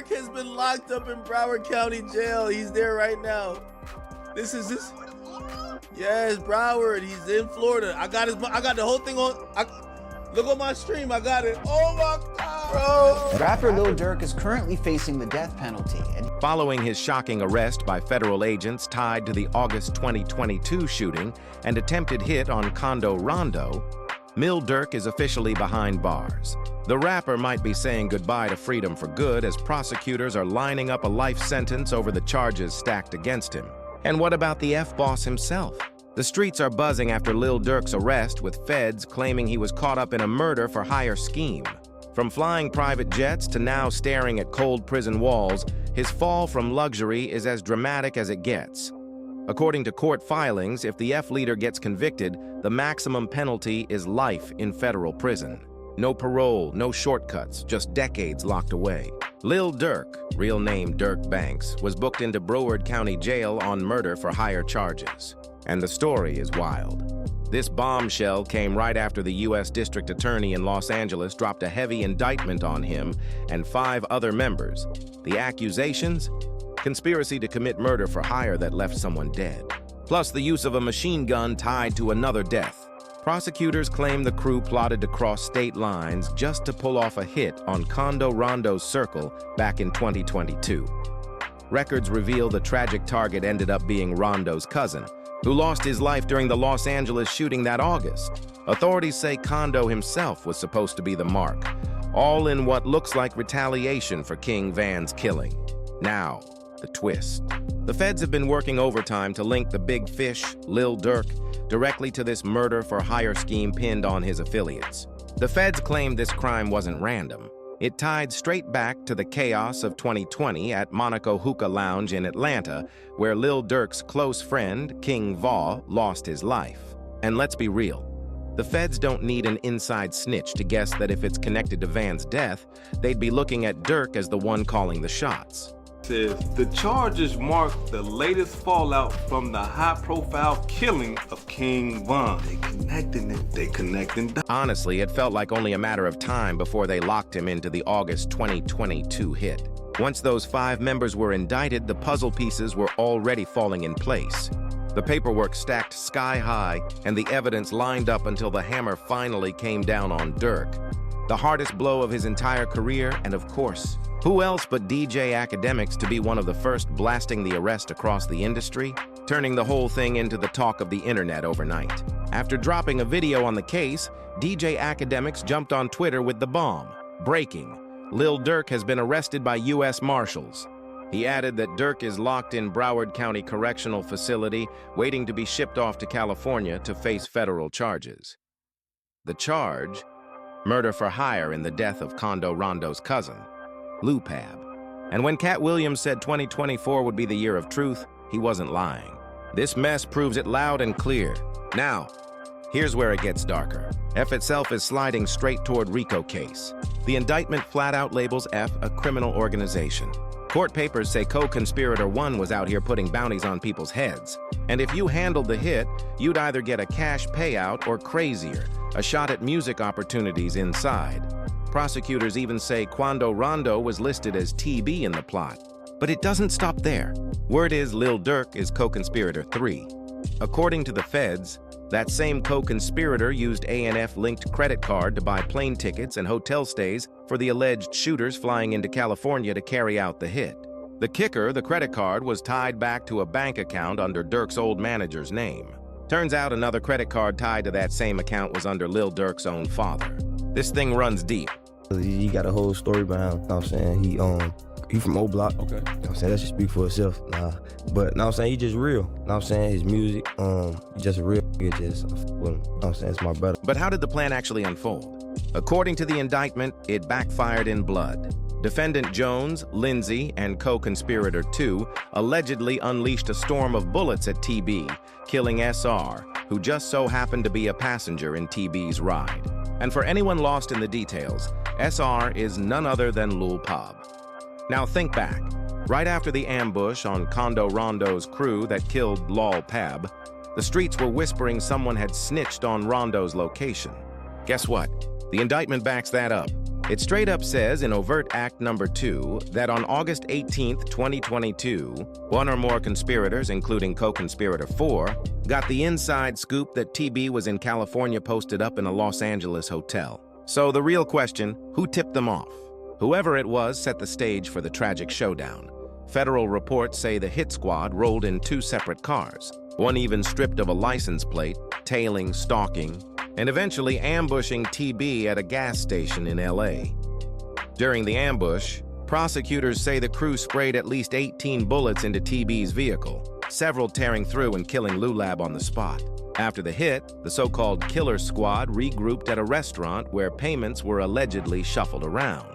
Durk has been locked up in Broward County Jail. He's there right now. This is this. Yes, Broward. He's in Florida. I got the whole thing on. Look on my stream. I got it. Oh my God, bro. Rapper Lil Durk is currently facing the death penalty. Following his shocking arrest by federal agents tied to the August 2022 shooting and attempted hit on Quando Rondo, Lil Durk is officially behind bars. The rapper might be saying goodbye to freedom for good as prosecutors are lining up a life sentence over the charges stacked against him. And what about the F-boss himself? The streets are buzzing after Lil Durk's arrest, with feds claiming he was caught up in a murder for hire scheme. From flying private jets to now staring at cold prison walls, his fall from luxury is as dramatic as it gets. According to court filings, if the F-leader gets convicted, the maximum penalty is life in federal prison. No parole, no shortcuts, just decades locked away. Lil Durk, real name Durk Banks, was booked into Broward County Jail on murder for hire charges. And the story is wild. This bombshell came right after the U.S. District Attorney in Los Angeles dropped a heavy indictment on him and 5 other members. The accusations? Conspiracy to commit murder for hire that left someone dead, plus the use of a machine gun tied to another death. Prosecutors claim the crew plotted to cross state lines just to pull off a hit on Quando Rondo's circle back in 2022. Records reveal the tragic target ended up being Rondo's cousin, who lost his life during the Los Angeles shooting that August. Authorities say Quando himself was supposed to be the mark, all in what looks like retaliation for King Van's killing. Now, the twist. The feds have been working overtime to link the big fish, Lil Durk, directly to this murder for hire scheme pinned on his affiliates. The feds claim this crime wasn't random. It tied straight back to the chaos of 2020 at Monaco Hookah Lounge in Atlanta, where Lil Durk's close friend, King Va, lost his life. And let's be real, the feds don't need an inside snitch to guess that if it's connected to Van's death, they'd be looking at Durk as the one calling the shots. Says the charges mark the latest fallout from the high-profile killing of King Von. They connecting. Honestly, it felt like only a matter of time before they locked him into the August 2022 hit. Once those 5 members were indicted, the puzzle pieces were already falling in place. The paperwork stacked sky high, and the evidence lined up until the hammer finally came down on Durk. The hardest blow of his entire career, and of course, who else but DJ Academics to be one of the first blasting the arrest across the industry, turning the whole thing into the talk of the internet overnight. After dropping a video on the case, DJ Academics jumped on Twitter with the bomb. Breaking: Lil Durk has been arrested by U.S. Marshals. He added that Durk is locked in Broward County Correctional Facility, waiting to be shipped off to California to face federal charges. The charge? Murder for hire in the death of Quando Rondo's cousin, Lupab. And when Cat Williams said 2024 would be the year of truth, he wasn't lying. This mess proves it loud and clear. Now, here's where it gets darker. F itself is sliding straight toward RICO case. The indictment flat out labels F a criminal organization. Court papers say co-conspirator 1 was out here putting bounties on people's heads. And if you handled the hit, you'd either get a cash payout or, crazier, a shot at music opportunities inside. Prosecutors even say Quando Rondo was listed as TB in the plot. But it doesn't stop there. Word is Lil Durk is co-conspirator 3. According to the feds, that same co-conspirator used ANF-linked credit card to buy plane tickets and hotel stays for the alleged shooters flying into California to carry out the hit. The kicker, the credit card was tied back to a bank account under Durk's old manager's name. Turns out another credit card tied to that same account was under Lil Durk's own father. This thing runs deep. He got a whole story behind him, you know what I'm saying? He from O Block. Okay. You know what I'm saying? That should speak for itself. But you know what I'm saying, he just real. You know what I'm saying? His music, he just real. He just with him. You know what I'm saying? It's my brother. But how did the plan actually unfold? According to the indictment, it backfired in blood. Defendant Jones, Lindsay, and co-conspirator 2 allegedly unleashed a storm of bullets at TB, killing SR, who just so happened to be a passenger in TB's ride. And for anyone lost in the details, SR is none other than Lil Pub. Now think back. Right after the ambush on Quando Rondo's crew that killed Lil Pab, the streets were whispering someone had snitched on Rondo's location. Guess what? The indictment backs that up. It straight up says in Overt Act Number 2 that on August 18, 2022, one or more conspirators, including co-conspirator 4, got the inside scoop that TB was in California posted up in a Los Angeles hotel. So the real question, who tipped them off? Whoever it was set the stage for the tragic showdown. Federal reports say the hit squad rolled in 2 separate cars, one even stripped of a license plate, tailing, stalking, and eventually ambushing TB at a gas station in LA. During the ambush, prosecutors say the crew sprayed at least 18 bullets into TB's vehicle, several tearing through and killing Lulab on the spot. After the hit, the so-called killer squad regrouped at a restaurant where payments were allegedly shuffled around.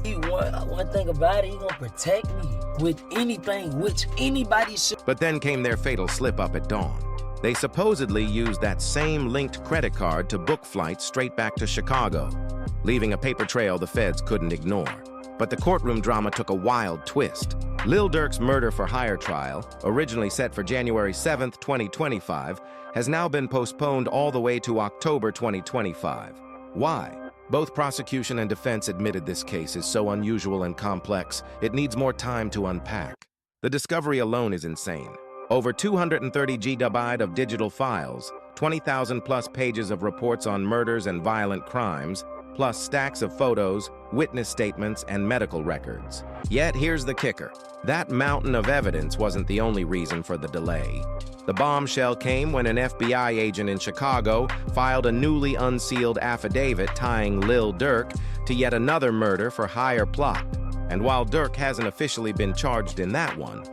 One thing about it, he gonna protect me with anything, which anybody should. But then came their fatal slip-up at dawn. They supposedly used that same linked credit card to book flights straight back to Chicago, leaving a paper trail the feds couldn't ignore. But the courtroom drama took a wild twist. Lil Durk's murder-for-hire trial, originally set for January 7, 2025, has now been postponed all the way to October 2025. Why? Both prosecution and defense admitted this case is so unusual and complex, it needs more time to unpack. The discovery alone is insane. Over 230 GB of digital files, 20,000 plus pages of reports on murders and violent crimes, plus stacks of photos, witness statements, and medical records. Yet here's the kicker. That mountain of evidence wasn't the only reason for the delay. The bombshell came when an FBI agent in Chicago filed a newly unsealed affidavit tying Lil Durk to yet another murder-for-hire plot. And while Durk hasn't officially been charged in that one,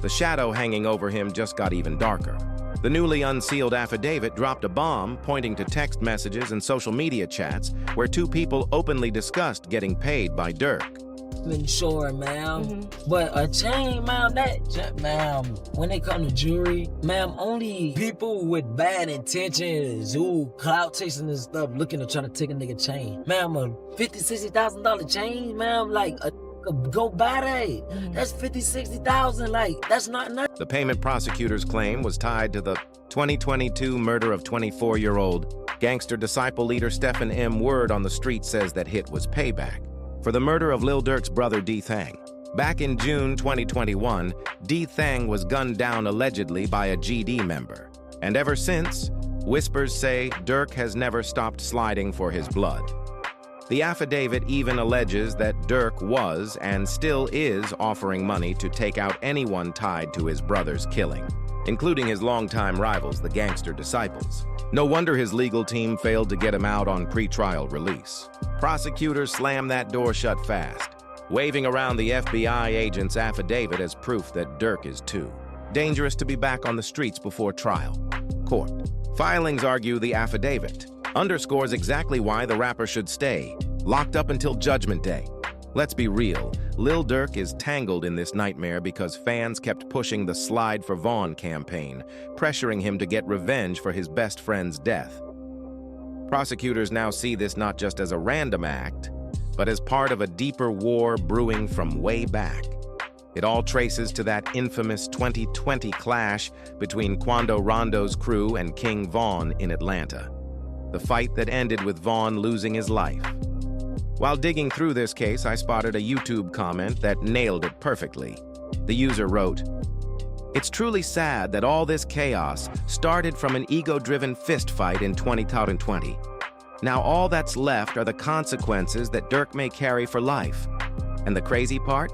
the shadow hanging over him just got even darker. The newly unsealed affidavit dropped a bomb pointing to text messages and social media chats where 2 people openly discussed getting paid by Durk. Sure, ma'am. But a chain, ma'am, ma'am, when they come to jury, ma'am, only people with bad intentions who clout chasing and stuff looking to try to take a nigga chain. Ma'am, a $50,000-$60,000 chain, ma'am, like go buy that. That's $50,000-$60,000, like, that's not nothing. The payment prosecutors claim was tied to the 2022 murder of 24-year-old gangster disciple leader Stephen M. Word on the street says that hit was payback for the murder of Lil Durk's brother D. Thang. Back in June 2021, D. Thang was gunned down allegedly by a GD member. And ever since, whispers say Durk has never stopped sliding for his blood. The affidavit even alleges that Durk was and still is offering money to take out anyone tied to his brother's killing, including his longtime rivals, the gangster disciples. No wonder his legal team failed to get him out on pre-trial release. Prosecutors slammed that door shut fast, waving around the FBI agent's affidavit as proof that Durk is too dangerous to be back on the streets before trial. Court filings argue the affidavit underscores exactly why the rapper should stay locked up until Judgment Day. Let's be real, Lil Durk is tangled in this nightmare because fans kept pushing the Slide for Vaughn campaign, pressuring him to get revenge for his best friend's death. Prosecutors now see this not just as a random act, but as part of a deeper war brewing from way back. It all traces to that infamous 2020 clash between Quando Rondo's crew and King Von in Atlanta. The fight that ended with Vaughn losing his life. While digging through this case, I spotted a YouTube comment that nailed it perfectly. The user wrote, "It's truly sad that all this chaos started from an ego-driven fistfight in 2020. Now all that's left are the consequences that Durk may carry for life. And the crazy part?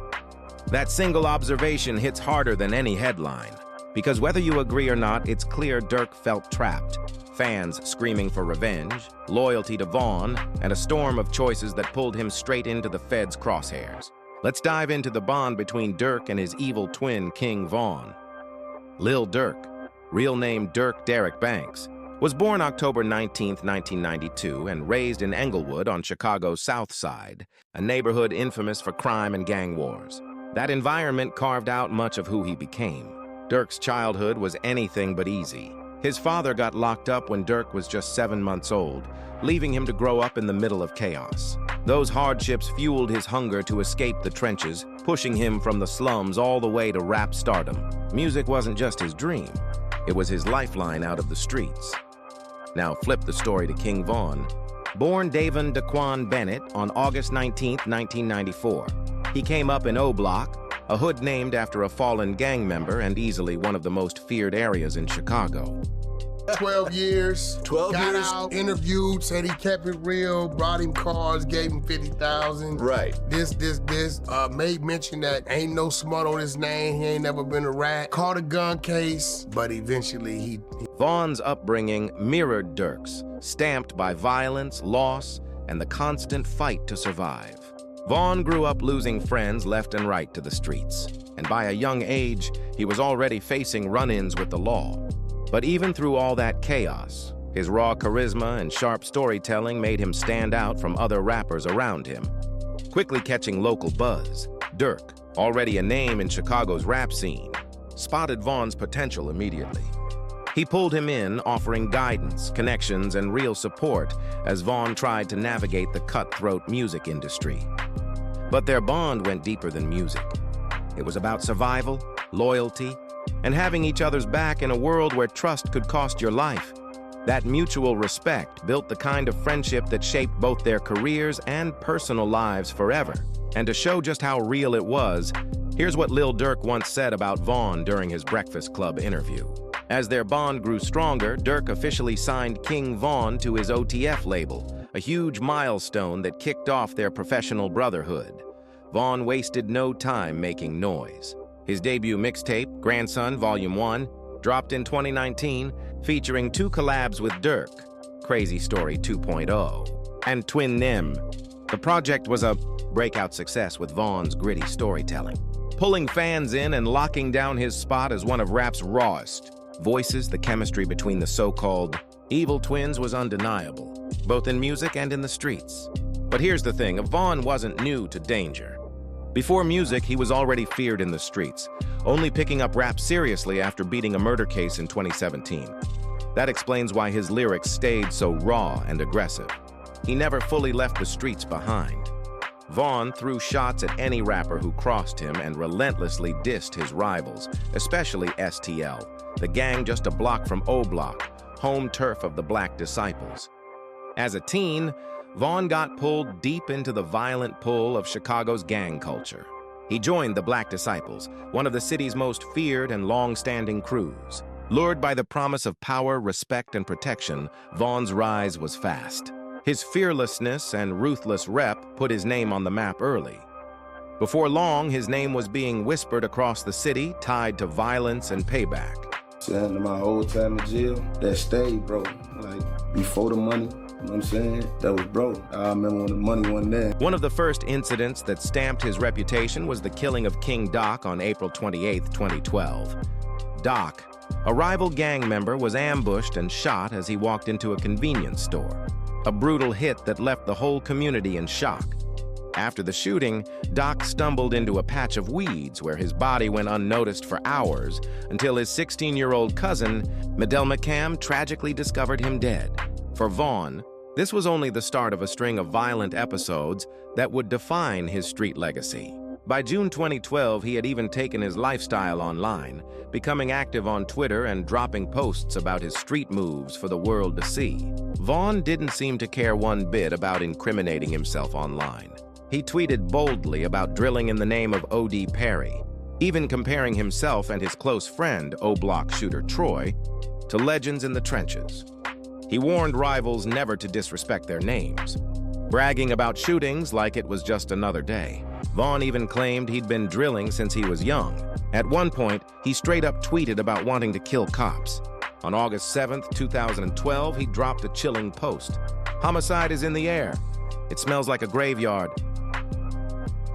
That single observation hits harder than any headline. Because whether you agree or not, it's clear Durk felt trapped. Fans screaming for revenge, loyalty to Vaughn, and a storm of choices that pulled him straight into the feds' crosshairs. Let's dive into the bond between Durk and his evil twin, King Von. Lil Durk, real name Durk Derek Banks, was born October 19, 1992, and raised in Englewood on Chicago's South Side, a neighborhood infamous for crime and gang wars. That environment carved out much of who he became. Durk's childhood was anything but easy. His father got locked up when Durk was just 7 months old, leaving him to grow up in the middle of chaos. Those hardships fueled his hunger to escape the trenches, pushing him from the slums all the way to rap stardom. Music wasn't just his dream, it was his lifeline out of the streets. Now flip the story to King Von. Born Davon Daquan Bennett on August 19, 1994. He came up in O Block, a hood named after a fallen gang member and easily one of the most feared areas in Chicago. 12 years. 12 got years? out, interviewed, said he kept it real, brought him cars, gave him 50,000. Right. This. Made mention that ain't no smut on his name. He ain't never been a rat. Caught a gun case, but eventually he Vaughn's upbringing mirrored Durk's, stamped by violence, loss, and the constant fight to survive. Vaughn grew up losing friends left and right to the streets, and by a young age, he was already facing run-ins with the law. But even through all that chaos, his raw charisma and sharp storytelling made him stand out from other rappers around him. Quickly catching local buzz, Durk, already a name in Chicago's rap scene, spotted Vaughn's potential immediately. He pulled him in, offering guidance, connections, and real support as Vaughn tried to navigate the cutthroat music industry. But their bond went deeper than music. It was about survival, loyalty, and having each other's back in a world where trust could cost your life. That mutual respect built the kind of friendship that shaped both their careers and personal lives forever. And to show just how real it was, here's what Lil Durk once said about Vaughn during his Breakfast Club interview. As their bond grew stronger, Durk officially signed King Vaughn to his OTF label, a huge milestone that kicked off their professional brotherhood. Vaughn wasted no time making noise. His debut mixtape, Grandson Volume 1, dropped in 2019, featuring 2 collabs with Durk, Crazy Story 2.0, and Twin Nim. The project was a breakout success with Vaughn's gritty storytelling, pulling fans in and locking down his spot as one of rap's rawest voices. The chemistry between the so-called evil twins was undeniable, both in music and in the streets. But here's the thing, Vaughn wasn't new to danger. Before music, he was already feared in the streets, only picking up rap seriously after beating a murder case in 2017. That explains why his lyrics stayed so raw and aggressive. He never fully left the streets behind. Vaughn threw shots at any rapper who crossed him and relentlessly dissed his rivals, especially STL, the gang just a block from O Block, home turf of the Black Disciples. As a teen, Vaughn got pulled deep into the violent pull of Chicago's gang culture. He joined the Black Disciples, one of the city's most feared and long-standing crews. Lured by the promise of power, respect, and protection, Vaughn's rise was fast. His fearlessness and ruthless rep put his name on the map early. Before long, his name was being whispered across the city, tied to violence and payback. Saying my whole time in jail, that stayed, bro. Like, before the money, you know what I'm saying? That was broke. I remember when the money wasn't there. One of the first incidents that stamped his reputation was the killing of King Doc on April 28, 2012. Doc, a rival gang member, was ambushed and shot as he walked into a convenience store. A brutal hit that left the whole community in shock. After the shooting, Doc stumbled into a patch of weeds where his body went unnoticed for hours until his 16-year-old cousin, Medell McCam, tragically discovered him dead. For Vaughn, this was only the start of a string of violent episodes that would define his street legacy. By June 2012, he had even taken his lifestyle online, becoming active on Twitter and dropping posts about his street moves for the world to see. Vaughn didn't seem to care one bit about incriminating himself online. He tweeted boldly about drilling in the name of O.D. Perry, even comparing himself and his close friend, O-Block shooter Troy, to legends in the trenches. He warned rivals never to disrespect their names, bragging about shootings like it was just another day. Vaughn even claimed he'd been drilling since he was young. At one point, he straight up tweeted about wanting to kill cops. On August 7th, 2012, he dropped a chilling post. "Homicide is in the air. It smells like a graveyard."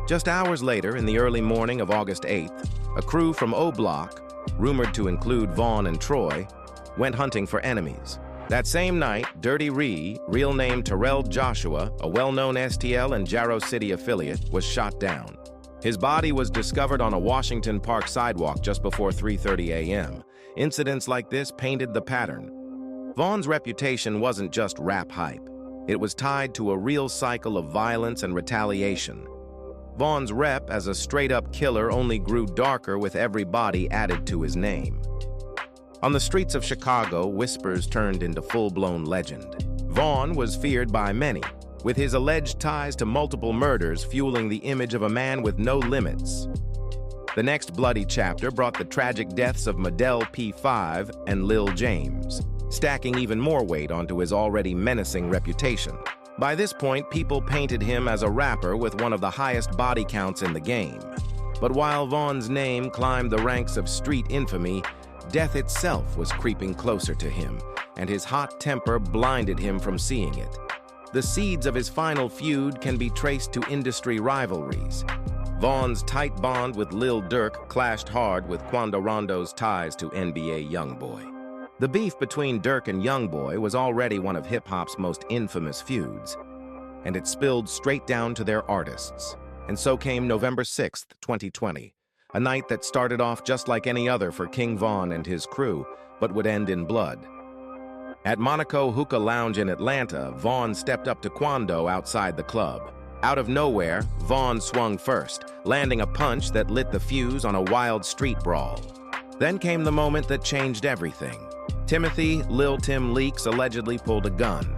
Just hours later, in the early morning of August 8th, a crew from O Block, rumored to include Vaughn and Troy, went hunting for enemies. That same night, Dirty Ree, real name Terrell Joshua, a well-known STL and Jarrow City affiliate, was shot down. His body was discovered on a Washington Park sidewalk just before 3:30 a.m. Incidents like this painted the pattern. Vaughn's reputation wasn't just rap hype. It was tied to a real cycle of violence and retaliation. Vaughn's rep as a straight-up killer only grew darker with every body added to his name. On the streets of Chicago, whispers turned into full-blown legend. Vaughn was feared by many, with his alleged ties to multiple murders fueling the image of a man with no limits. The next bloody chapter brought the tragic deaths of Model P5 and Lil James, stacking even more weight onto his already menacing reputation. By this point, people painted him as a rapper with one of the highest body counts in the game. But while Vaughn's name climbed the ranks of street infamy, death itself was creeping closer to him, and his hot temper blinded him from seeing it. The seeds of his final feud can be traced to industry rivalries. Vaughn's tight bond with Lil Durk clashed hard with Quando Rondo's ties to NBA YoungBoy. The beef between Durk and YoungBoy was already one of hip-hop's most infamous feuds, and it spilled straight down to their artists. And so came November 6th, 2020, a night that started off just like any other for King Von and his crew, but would end in blood. At Monaco Hookah Lounge in Atlanta, Vaughn stepped up to Quando outside the club. Out of nowhere, Vaughn swung first, landing a punch that lit the fuse on a wild street brawl. Then came the moment that changed everything. Timothy Lil Tim Leaks allegedly pulled a gun.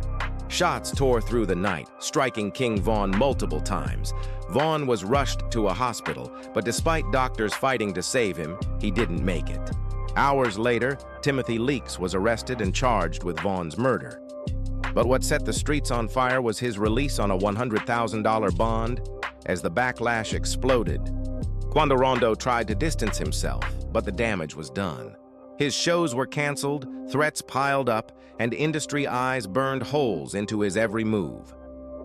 Shots tore through the night, striking King Von multiple times. Vaughn was rushed to a hospital, but despite doctors fighting to save him, he didn't make it. Hours later, Timothy Leaks was arrested and charged with Vaughn's murder. But what set the streets on fire was his release on a $100,000 bond. As the backlash exploded, Quando Rondo tried to distance himself, but the damage was done. His shows were canceled, threats piled up, and industry eyes burned holes into his every move.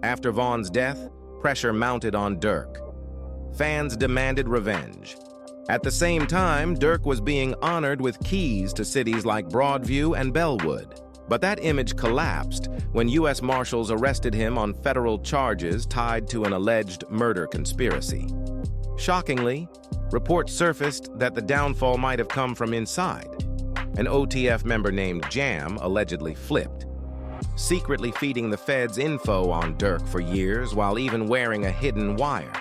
After Vaughn's death, pressure mounted on Durk. Fans demanded revenge. At the same time, Durk was being honored with keys to cities like Broadview and Bellwood. But that image collapsed when U.S. Marshals arrested him on federal charges tied to an alleged murder conspiracy. Shockingly, reports surfaced that the downfall might have come from inside. An OTF member named Jam allegedly flipped, secretly feeding the feds info on Durk for years while even wearing a hidden wire.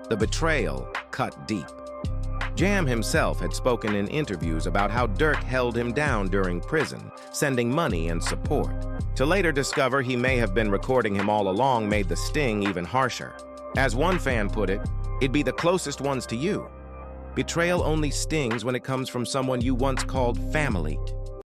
The betrayal cut deep. Jam himself had spoken in interviews about how Durk held him down during prison, sending money and support. To later discover he may have been recording him all along made the sting even harsher. As one fan put it, it'd be the closest ones to you. Betrayal only stings when it comes from someone you once called family.